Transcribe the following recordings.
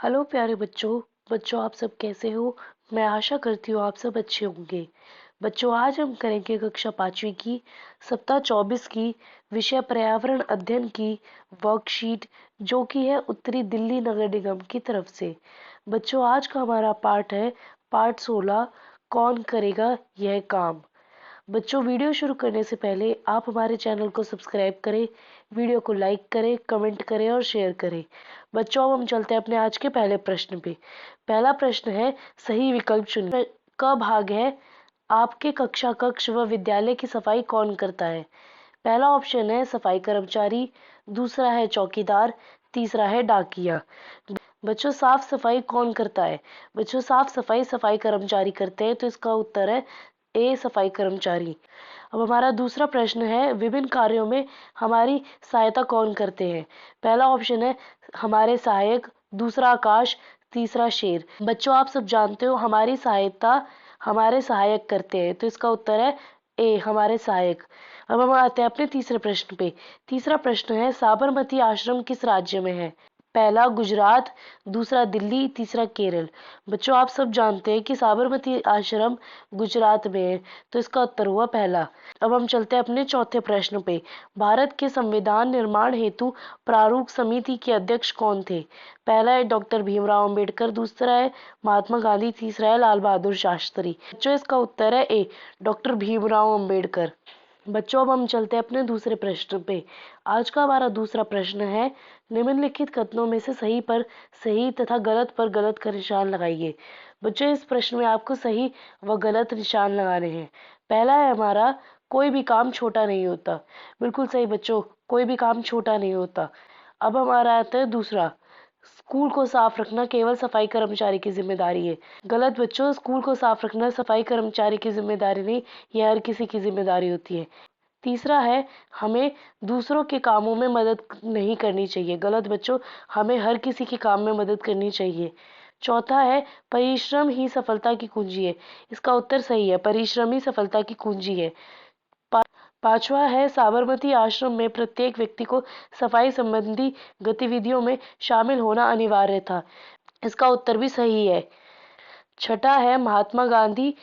Hello प्यारे बच्चों। आप सब कैसे हो? मैं आशा करती हूँ आप सब अच्छे होंगे। बच्चों, आज हम करेंगे कक्षा 5वीं की सप्ताह 24 की विषय पर्यावरण अध्ययन की वर्कशीट, जो कि है उत्तरी दिल्ली नगर निगम की तरफ से। बच्चों, आज का हमारा पाठ है पाठ 16, कौन करेगा यह काम। बच्चों, वीडियो शुरू करने से पहले आप हमारे चैनल को सब्सक्राइब करें, वीडियो को लाइक करें, कमेंट करें और शेयर करें। बच्चों, अब हम चलते हैं अपने आज के पहले प्रश्न पे। पहला प्रश्न है, सही विकल्प चुनें। का भाग है, आपके कक्षा कक्ष व विद्यालय की सफाई कौन करता है? पहला ऑप्शन है सफाई कर्मचारी, दूसरा है चौकीदार, तीसरा है डाकिया। बच्चों, साफ सफाई कौन करता है? बच्चों, साफ सफाई सफाई कर्मचारी करते हैं, तो इसका उत्तर है ए, सफाई कर्मचारी। अब हमारा दूसरा प्रश्न है, विभिन्न कार्यों में हमारी सहायता कौन करते हैं? पहला ऑप्शन है हमारे सहायक, दूसरा आकाश, तीसरा शेर। बच्चों, आप सब जानते हो हमारी सहायता हमारे सहायक करते हैं, तो इसका उत्तर है ए, हमारे सहायक। अब हम आते हैं अपने तीसरे प्रश्न पे। तीसरा प्रश्न है, साबरमती आश्रम किस राज्य में है? पहला गुजरात, दूसरा दिल्ली, तीसरा केरल। बच्चों, आप सब जानते हैं कि साबरमती आश्रम गुजरात में है, तो इसका उत्तर हुआ पहला। अब हम चलते हैं अपने चौथे प्रश्न पे। भारत के संविधान निर्माण हेतु प्रारूप समिति के अध्यक्ष कौन थे? पहला है डॉक्टर भीमराव अंबेडकर, दूसरा है महात्मा गांधी, तीसरा है लाल बहादुर शास्त्री। बच्चों, इसका उत्तर है ए, डॉक्टर भीमराव अंबेडकर। बच्चों, अब हम चलते हैं अपने दूसरे प्रश्न पे। आज का हमारा दूसरा प्रश्न है, निम्नलिखित कथनों में से सही पर सही तथा गलत पर गलत का निशान लगाइए। बच्चों, इस प्रश्न में आपको सही व गलत निशान लगाने हैं। पहला है हमारा, कोई भी काम छोटा नहीं होता। बिल्कुल सही बच्चों, कोई भी काम छोटा नहीं होता। अब हमारा आता है दूसरा, स्कूल को साफ रखना केवल सफाई कर्मचारी की जिम्मेदारी है। गलत बच्चों, स्कूल को साफ रखना सफाई कर्मचारी की जिम्मेदारी नहीं, यह हर किसी की जिम्मेदारी होती है। तीसरा है, हमें दूसरों के कामों में मदद नहीं करनी चाहिए। गलत बच्चों, हमें हर किसी के काम में मदद करनी चाहिए। चौथा है, परिश्रम ही सफलता की कुंजी है। इसका उत्तर सही है, परिश्रम ही सफलता की कुंजी है। पांचवा है, साबरमती आश्रम में प्रत्येक व्यक्ति को सफाई संबंधी गतिविधियों में शामिल होना अनिवार्य था। इसका उत्तर भी सही है। छठा है, महात्मा गांधी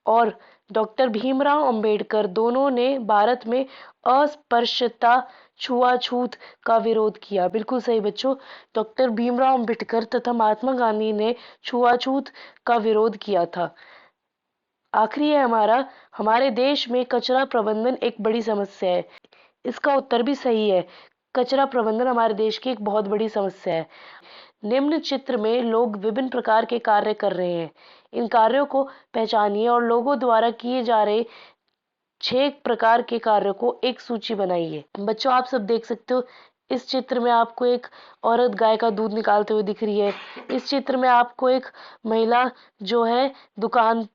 और डॉक्टर भीमराव अंबेडकर दोनों ने भारत में अस्पृश्यता, छुआछूत का विरोध किया। बिल्कुल सही बच्चों, डॉक्टर भीमराव अंबेडकर तथा महात्मा गांधी ने छुआछूत का विरोध किया था। आखिरी है हमारा, हमारे देश में कचरा प्रबंधन एक बड़ी समस्या है। इसका उत्तर भी सही है, कचरा प्रबंधन हमारे देश की एक बहुत बड़ी समस्या है। निम्न चित्र में लोग विभिन्न प्रकार के कार्य कर रहे हैं। इन कार्यों को पहचानिए और लोगों द्वारा किए जा रहे 6 प्रकार के कार्यों को एक सूची बनाइए। बच्चों, आप सब देख सकते हो, इस चित्र में आपको एक औरत गाय का दूध निकालते हुए दिख रही है। इस चित्र में आपको एक महिला जो है दुकान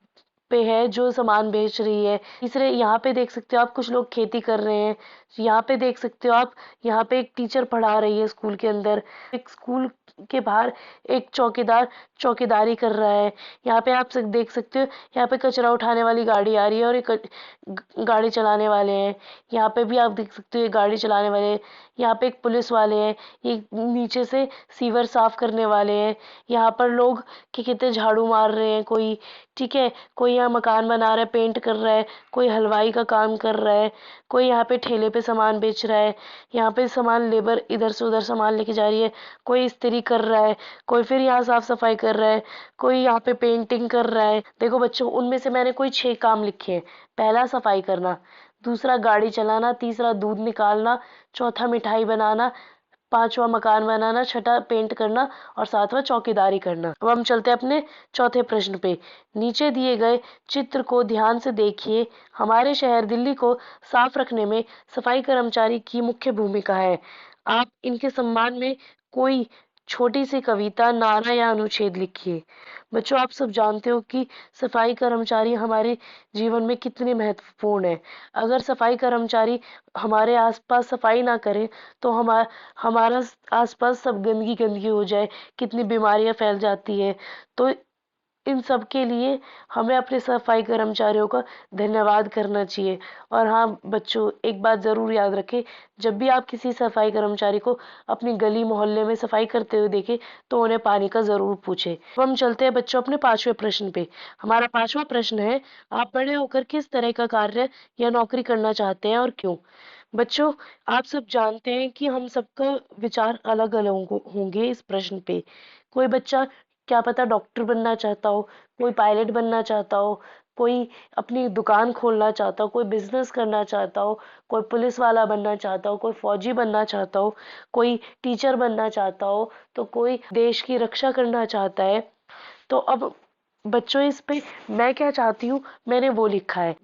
पे है, जो सामान बेच रही है। तीसरे यहाँ पे देख सकते हो आप, कुछ लोग खेती कर रहे हैं। यहाँ पे देख सकते हो आप, यहाँ पे एक टीचर पढ़ा रही है स्कूल के अंदर। एक स्कूल के बाहर एक चौकीदार चौकीदारी कर रहा है। यहाँ पे आप सब देख सकते हो, यहाँ पे कचरा उठाने वाली गाड़ी आ रही है और एक गाड़ी चलाने वाले हैं। यहाँ पे भी आप देख सकते हो, ये गाड़ी चलाने वाले हैं। यहाँ पे एक पुलिस वाले हैं, ये नीचे से सीवर साफ करने वाले हैं। यहाँ पर लोग क्या कहते हैं, झाड़ू मार रहे हैं कोई, ठीक है। कोई यहाँ मकान बना रहा है, पेंट कर रहा है, कोई हलवाई का काम कर रहा है, कोई यहाँ पे ठेले पे सामान बेच रहा है। यहाँ पे सामान लेबर इधर से उधर सामान लेके जा रही है, कोई इस्त्री कर रहा है, कोई फिर यहाँ साफ सफाई कर रहा है, कोई यहाँ पे पेंटिंग कर रहा है। देखो बच्चों, उनमें से मैंने कोई 6 काम लिखे हैं। पहला सफाई करना, दूसरा गाड़ी चलाना, तीसरा दूध निकालना, चौथा मिठाई बनाना, पांचवा मकान बनाना, छठा पेंट करना और सातवां चौकीदारी करना। अब हम चलते हैं अपने चौथे प्रश्न पे। नीचे दिए गए चित्र को ध्यान से देखिए। हमारे शहर दिल्ली को साफ रखने में सफाई कर्मचारी की मुख्य भूमिका है। आप इनके सम्मान में कोई छोटी सी कविता, नारा या अनुच्छेद लिखिए। बच्चों, आप सब जानते हो कि सफाई कर्मचारी हमारे जीवन में कितने महत्वपूर्ण है। अगर सफाई कर्मचारी हमारे आसपास सफाई ना करें तो हमारा आसपास सब गंदगी गंदगी हो जाए, कितनी बीमारियां फैल जाती है। तो इन सब के लिए हमें अपने सफाई कर्मचारियों का धन्यवाद करना चाहिए। और हाँ बच्चों, एक बात ज़रूर याद रखें, जब भी आप किसी सफाई कर्मचारी को अपनी गली मोहल्ले में सफाई करते हुए देखें तो उन्हें पानी का ज़रूर पूछें। अब हम चलते हैं बच्चों अपने 5वें प्रश्न पे। हमारा 5वां प्रश्न है, आप बड़े होकर किस तरह का कार्य या नौकरी करना चाहते हैं और क्यों? बच्चों, आप सब जानते हैं कि हम सबका विचार अलग अलग होंगे इस प्रश्न पे। कोई बच्चा क्या पता डॉक्टर बनना चाहता हो, कोई पायलट बनना चाहता हो, कोई अपनी दुकान खोलना चाहता हो, कोई बिजनेस करना चाहता हो, कोई पुलिस वाला बनना चाहता हो, कोई फौजी बनना चाहता हो, कोई टीचर बनना चाहता हो, तो कोई देश की रक्षा करना चाहता है। तो अब बच्चों, इस पे मैं क्या चाहती हूँ, मैंने वो लिखा है।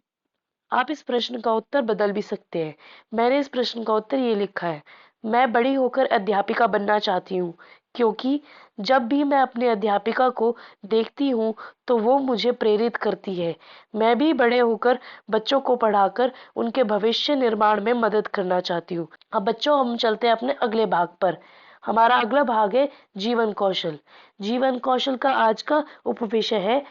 आप इस प्रश्न का उत्तर बदल भी सकते हैं। मैंने इस प्रश्न का उत्तर ये लिखा है, मैं बड़ी होकर अध्यापिका बनना चाहती हूँ, क्योंकि जब भी मैं अपने अध्यापिका को देखती हूँ तो वो मुझे प्रेरित करती है। मैं भी बड़े होकर बच्चों को पढ़ाकर उनके भविष्य निर्माण में मदद करना चाहती हूँ। अब बच्चों, हम चलते हैं अपने अगले भाग पर। हमारा अगला भाग है जीवन कौशल। जीवन कौशल का आज का उपविषय है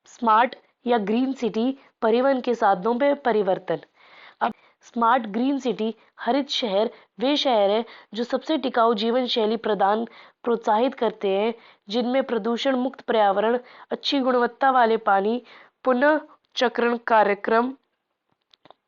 स्मार्ट या ग्रीन सिटी, परिवहन के साधनों में परिवर्तन। अब स्मार्ट ग्रीन सिटी, हरित शहर, वे शहर हैं जो सबसे टिकाऊ जीवन शैली प्रदान प्रोत्साहित करते हैं, जिनमें प्रदूषण मुक्त पर्यावरण, अच्छी गुणवत्ता वाले पानी, पुनः चक्रण कार्यक्रम,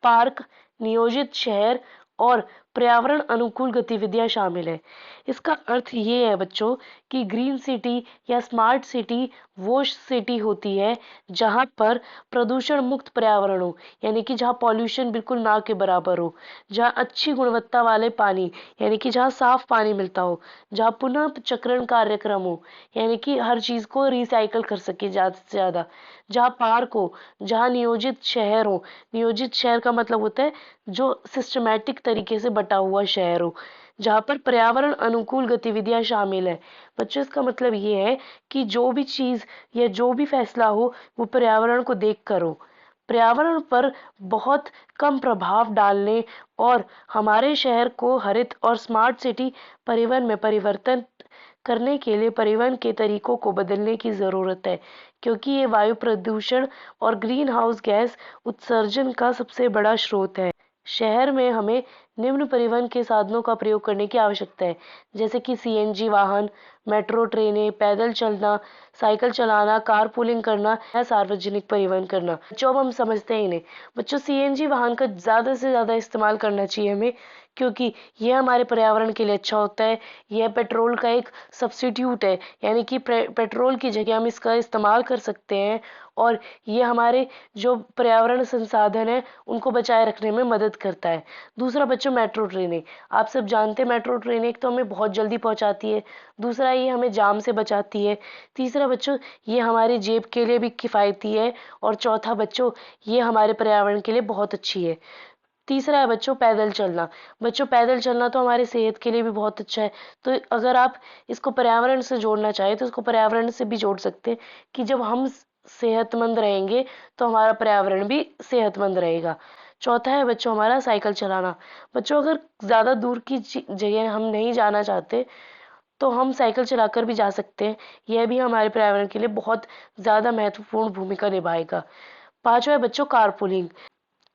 पार्क, नियोजित शहर और पर्यावरण अनुकूल गतिविधियां शामिल है। इसका अर्थ ये है बच्चों कि ग्रीन सिटी या स्मार्ट सिटी वो सिटी होती है जहां पर प्रदूषण मुक्त पर्यावरण हो, यानी कि जहां पॉल्यूशन बिल्कुल ना के बराबर हो, जहां अच्छी गुणवत्ता वाले पानी, यानी कि जहां साफ पानी मिलता हो, जहां पुनः चक्रण कार्यक्रम हो, यानी कि हर चीज को रिसाइकल कर सके ज्यादा से ज्यादा, जहां पार्क हो, जहां नियोजित शहर हो। नियोजित शहर का मतलब होता है जो सिस्टमैटिक तरीके से बटा हुआ शहर हो, जहाँ पर पर्यावरण अनुकूल गतिविधियां शामिल है। बच्चों, इसका मतलब ये है कि जो भी चीज या जो भी फैसला हो वो पर्यावरण को देख कर हो, पर्यावरण पर बहुत कम प्रभाव डालने और हमारे शहर को हरित और स्मार्ट सिटी परिवहन में परिवर्तन करने के लिए परिवहन के तरीकों को बदलने की जरूरत है, क्योंकि ये वायु प्रदूषण और ग्रीन हाउस गैस उत्सर्जन का सबसे बड़ा स्रोत है। शहर में हमें निम्न परिवहन के साधनों का प्रयोग करने की आवश्यकता है, जैसे कि सीएनजी वाहन, मेट्रो ट्रेनें, पैदल चलना, साइकिल चलाना, कार पूलिंग करना या सार्वजनिक परिवहन करना। बच्चों, अब हम समझते ही नहीं। बच्चों, सीएनजी वाहन का ज़्यादा से ज़्यादा इस्तेमाल करना चाहिए हमें, क्योंकि यह हमारे पर्यावरण के लिए अच्छा होता है। यह पेट्रोल का एक सब्स्टिट्यूट है, यानी कि पेट्रोल की जगह हम इसका इस्तेमाल कर सकते हैं और ये हमारे जो पर्यावरण संसाधन है उनको बचाए रखने में मदद करता है। दूसरा बच्चों, मेट्रो ट्रेनें। आप सब जानते हैं मेट्रो ट्रेनें एक तो हमें बहुत जल्दी पहुंचाती है, दूसरा ये हमें जाम से बचाती है, तीसरा बच्चों ये हमारी जेब के लिए भी किफ़ायती है, और चौथा बच्चों ये हमारे पर्यावरण के लिए बहुत अच्छी है। तीसरा है बच्चों पैदल चलना। बच्चों, पैदल चलना तो हमारी सेहत के लिए भी बहुत अच्छा है। तो अगर आप इसको पर्यावरण से जोड़ना चाहें तो इसको पर्यावरण से भी जोड़ सकते हैं कि जब हम सेहतमंद रहेंगे तो हमारा पर्यावरण भी सेहतमंद रहेगा। चौथा है बच्चों हमारा साइकिल चलाना। बच्चों, अगर ज़्यादा दूर की जगह हम नहीं जाना चाहते तो हम साइकिल चलाकर भी जा सकते हैं। यह भी हमारे पर्यावरण के लिए बहुत ज़्यादा महत्वपूर्ण भूमिका निभाएगा। पांचवा है बच्चों कारपूलिंग।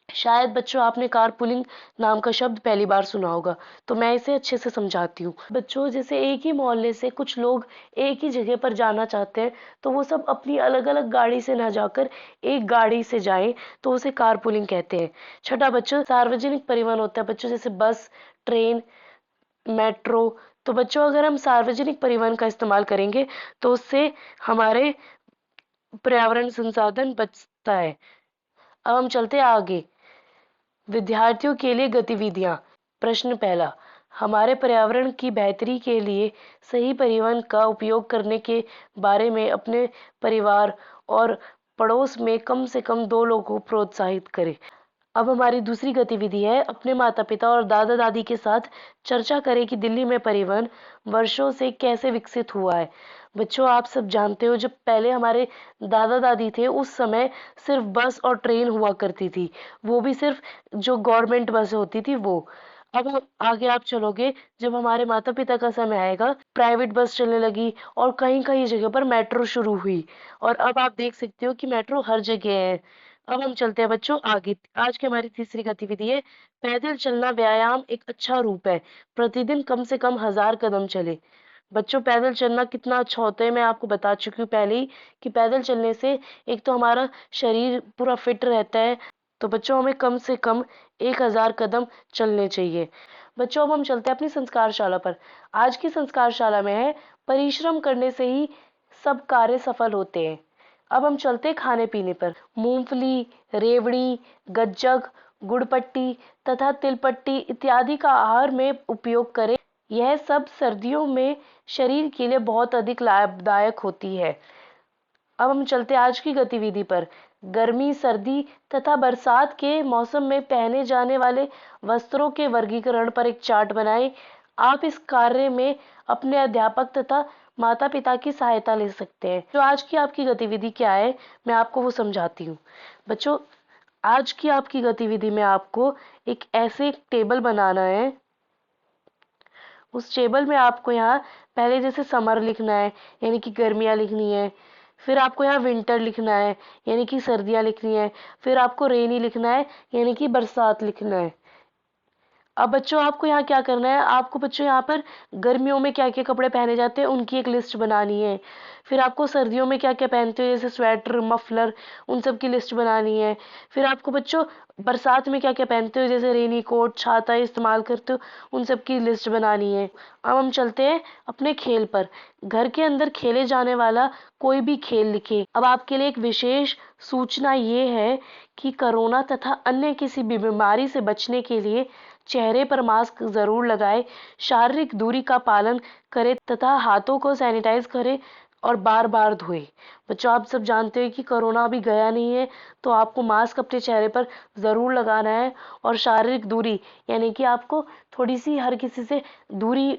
शायद बच्चों आपने कारपूलिंग नाम का शब्द पहली बार सुना होगा, तो मैं इसे अच्छे से समझाती हूँ। बच्चों, जैसे एक ही मोहल्ले से कुछ लोग एक ही जगह पर जाना चाहते हैं तो वो सब अपनी अलग अलग गाड़ी से ना जाकर एक गाड़ी से जाएं, तो उसे कारपूलिंग कहते हैं। छठा बच्चों, सार्वजनिक परिवहन होता है बच्चों, जैसे बस, ट्रेन, मेट्रो। तो बच्चों, अगर हम सार्वजनिक परिवहन का इस्तेमाल करेंगे तो उससे हमारे पर्यावरण संसाधन बचता है। अब हम चलते हैं आगे। विद्यार्थियों के लिए गतिविधियां। प्रश्न पहला, हमारे पर्यावरण की बेहतरी के लिए सही परिवहन का उपयोग करने के बारे में अपने परिवार और पड़ोस में कम से कम 2 लोगों को प्रोत्साहित करें। अब हमारी दूसरी गतिविधि है, अपने माता पिता और दादा दादी के साथ चर्चा करें कि दिल्ली में परिवहन वर्षों से कैसे विकसित हुआ है। बच्चों, आप सब जानते हो जब पहले हमारे दादा दादी थे उस समय सिर्फ बस और ट्रेन हुआ करती थी, वो भी सिर्फ जो गवर्नमेंट बस होती थी वो। अब आगे आप चलोगे, जब हमारे माता पिता का समय आएगा, प्राइवेट बस चलने लगी और कहीं कहीं जगह पर मेट्रो शुरू हुई, और अब आप देख सकते हो कि मेट्रो हर जगह है। अब हम चलते हैं बच्चों आगे। आज की हमारी तीसरी गतिविधि है पैदल चलना व्यायाम एक अच्छा रूप है। प्रतिदिन कम से कम 1000 कदम चले। बच्चों, पैदल चलना कितना अच्छा होता है मैं आपको बता चुकी हूँ पहले ही, कि पैदल चलने से एक तो हमारा शरीर पूरा फिट रहता है। तो बच्चों, हमें कम से कम 1000 कदम चलने चाहिए। बच्चों, अब हम चलते हैं अपनी संस्कारशाला पर। आज की संस्कारशाला में है परिश्रम करने से ही सब कार्य सफल होते हैं। अब हम चलते हैं खाने पीने पर। मूंगफली, रेवड़ी, गज्जक, गुड़पट्टी तथा तिलपट्टी इत्यादि का आहार में उपयोग करें। यह सब सर्दियों में शरीर के लिए बहुत अधिक लाभदायक होती है। अब हम चलते हैं आज की गतिविधि पर। गर्मी, सर्दी तथा बरसात के मौसम में पहने जाने वाले वस्त्रों के वर्गीकरण पर एक चार्ट बनाएं। आप इस कार्य में अपने अध्यापक तथा माता पिता की सहायता ले सकते हैं। जो आज की आपकी गतिविधि क्या है, मैं आपको वो समझाती हूँ। बच्चों, आज की आपकी गतिविधि में आपको एक ऐसे टेबल बनाना है। उस टेबल में आपको यहाँ पहले जैसे समर लिखना है, यानी कि गर्मियाँ लिखनी है। फिर आपको यहाँ विंटर लिखना है, यानी कि सर्दियाँ लिखनी है। फिर आपको रेनी लिखना है, यानी कि बरसात लिखना है। अब बच्चों, आपको यहाँ क्या करना है, आपको बच्चों यहाँ पर गर्मियों में क्या क्या कपड़े पहने जाते हैं उनकी एक लिस्ट बनानी है। फिर आपको सर्दियों में क्या क्या पहनते हो, जैसे स्वेटर, मफलर, उन सब की लिस्ट बनानी है। फिर आपको बच्चों बरसात में क्या क्या पहनते हो, जैसे रेनी कोट, छाता इस्तेमाल करते हो, उन सब की लिस्ट बनानी है। अब हम चलते हैं अपने खेल पर। घर के अंदर खेले जाने वाला कोई भी खेल लिखे। अब आपके लिए एक विशेष सूचना ये है कि कोरोना तथा अन्य किसी भी बीमारी से बचने के लिए चेहरे पर मास्क जरूर लगाएं, शारीरिक दूरी का पालन करें तथा हाथों को सैनिटाइज करें और बार बार धोएं। बच्चों, आप सब जानते हैं कि कोरोना अभी गया नहीं है, तो आपको मास्क अपने चेहरे पर जरूर लगाना है। और शारीरिक दूरी यानी कि आपको थोड़ी सी हर किसी से दूरी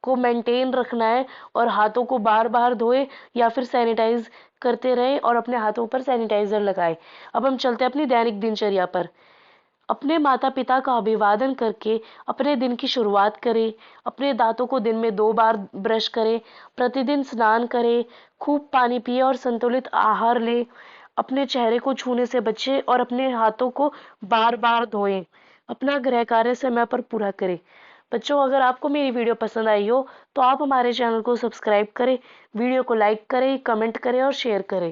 को मेंटेन रखना है, और हाथों को बार बार धोए या फिर सैनिटाइज करते रहें और अपने हाथों पर सैनिटाइजर लगाएं। अब हम चलते हैं अपनी दैनिक दिनचर्या पर। अपने माता पिता का अभिवादन करके अपने दिन की शुरुआत करें। अपने दांतों को दिन में 2 बार ब्रश करें। प्रतिदिन स्नान करें। खूब पानी पिए और संतुलित आहार लें। अपने चेहरे को छूने से बचें और अपने हाथों को बार बार धोएं। अपना गृह कार्य समय पर पूरा करें। बच्चों, अगर आपको मेरी वीडियो पसंद आई हो तो आप हमारे चैनल को सब्सक्राइब करें, वीडियो को लाइक करें, कमेंट करें और शेयर करें।